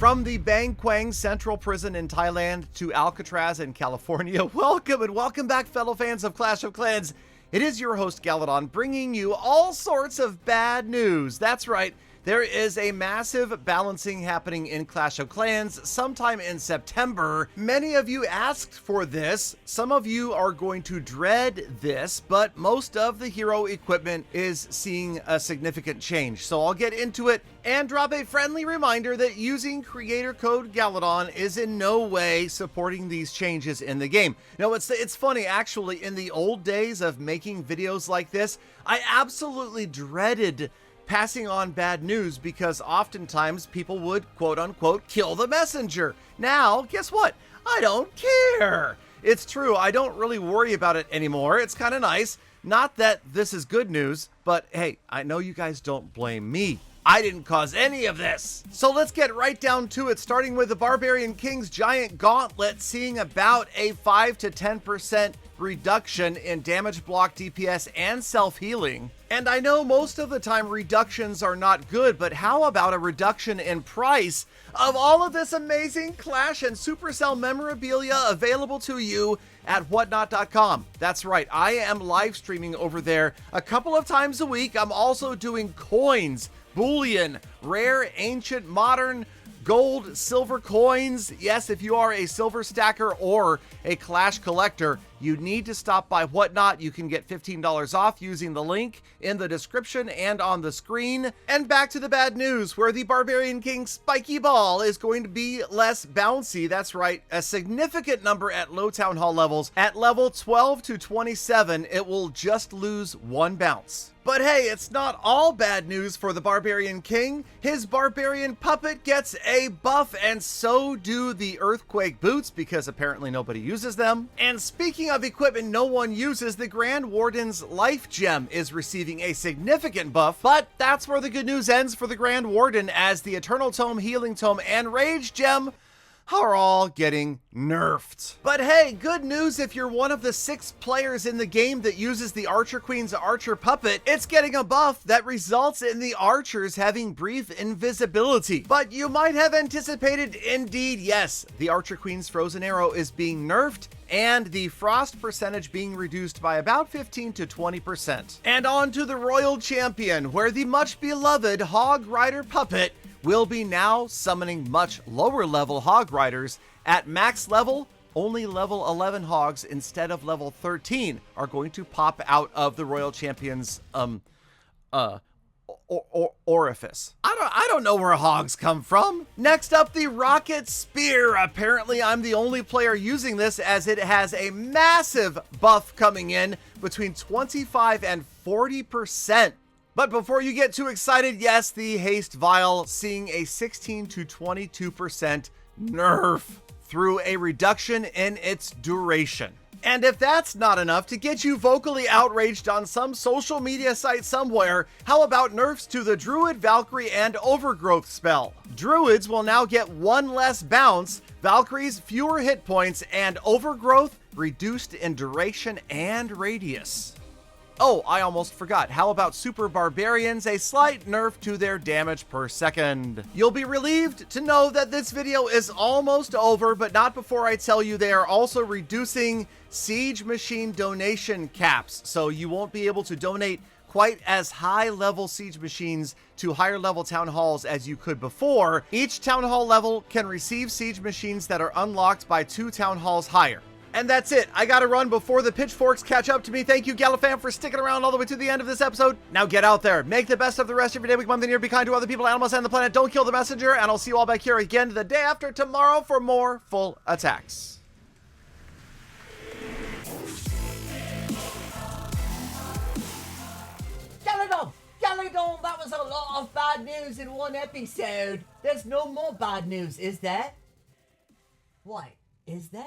From the Bang Kwang Central Prison in Thailand to Alcatraz in California, welcome back, fellow fans of Clash of Clans. It is your host, Galadon, bringing you all sorts of bad news. That's right, there is a massive balancing happening in Clash of Clans sometime in September. Many of you asked for this. Some of you are going to dread this, but most of the hero equipment is seeing a significant change. So I'll get into it and drop a friendly reminder that using creator code Galadon is in no way supporting these changes in the game. No, it's funny, actually, in the old days of making videos like this, I absolutely dreaded passing on bad news because oftentimes people would quote unquote kill the messenger. Now, guess what? I don't care. It's true, I don't really worry about it anymore. It's kind of nice. Not that this is good news, but hey, I know you guys don't blame me. I didn't cause any of this. So let's get right down to it, starting with the Barbarian King's Giant Gauntlet, seeing about a 5 to 10% reduction in damage block, DPS, and self-healing. And I know most of the time reductions are not good, but how about a reduction in price of all of this amazing Clash and Supercell memorabilia available to you at whatnot.com. That's right, I am live streaming over there a couple of times a week. I'm also doing coins, bullion, rare, ancient, modern, gold, silver coins. Yes, if you are a silver stacker or a Clash collector, you need to stop by Whatnot. You can get $15 off using the link in the description and on the screen. And back to the bad news, where the Barbarian King Spiky Ball is going to be less bouncy. That's right, a significant number at low Town Hall levels. At level 12 to 27, it will just lose 1 bounce. But hey, it's not all bad news for the Barbarian King. His Barbarian Puppet gets a buff, and so do the Earthquake Boots, because apparently nobody uses them. And speaking of equipment no one uses, the Grand Warden's Life Gem is receiving a significant buff, but that's where the good news ends for the Grand Warden, as the Eternal Tome, Healing Tome, and Rage Gem are all getting nerfed. But hey, good news if you're one of the 6 players in the game that uses the Archer Queen's Archer Puppet. It's getting a buff that results in the archers having brief invisibility. But you might have anticipated, indeed, yes, the Archer Queen's Frozen Arrow is being nerfed and the frost percentage being reduced by about 15 to 20%. And on to the Royal Champion, where the much beloved Hog Rider Puppet will be now summoning much lower level Hog Riders. At max level, only level 11 Hogs instead of level 13 are going to pop out of the Royal Champion's orifice. I don't know where Hogs come from. Next up, the Rocket Spear. Apparently I'm the only player using this, as it has a massive buff coming in between 25 and 40%. But before you get too excited, yes, the Haste Vial seeing a 16 to 22% nerf through a reduction in its duration. And if that's not enough to get you vocally outraged on some social media site somewhere, how about nerfs to the Druid, Valkyrie, and Overgrowth spell? Druids will now get 1 less bounce, Valkyries fewer hit points, and Overgrowth reduced in duration and radius. Oh, I almost forgot. How about Super Barbarians? A slight nerf to their damage per second. You'll be relieved to know that this video is almost over, but not before I tell you they are also reducing Siege Machine donation caps. So you won't be able to donate quite as high level Siege Machines to higher level Town Halls as you could before. Each Town Hall level can receive Siege Machines that are unlocked by 2 Town Halls higher. And that's it. I gotta run before the pitchforks catch up to me. Thank you, Galafam, for sticking around all the way to the end of this episode. Now get out there. Make the best of the rest of your day, week, month, and year. Be kind to other people, animals, and the planet. Don't kill the messenger. And I'll see you all back here again the day after tomorrow for more full attacks. Galadon, that was a lot of bad news in one episode. There's no more bad news, is there? Why, is there?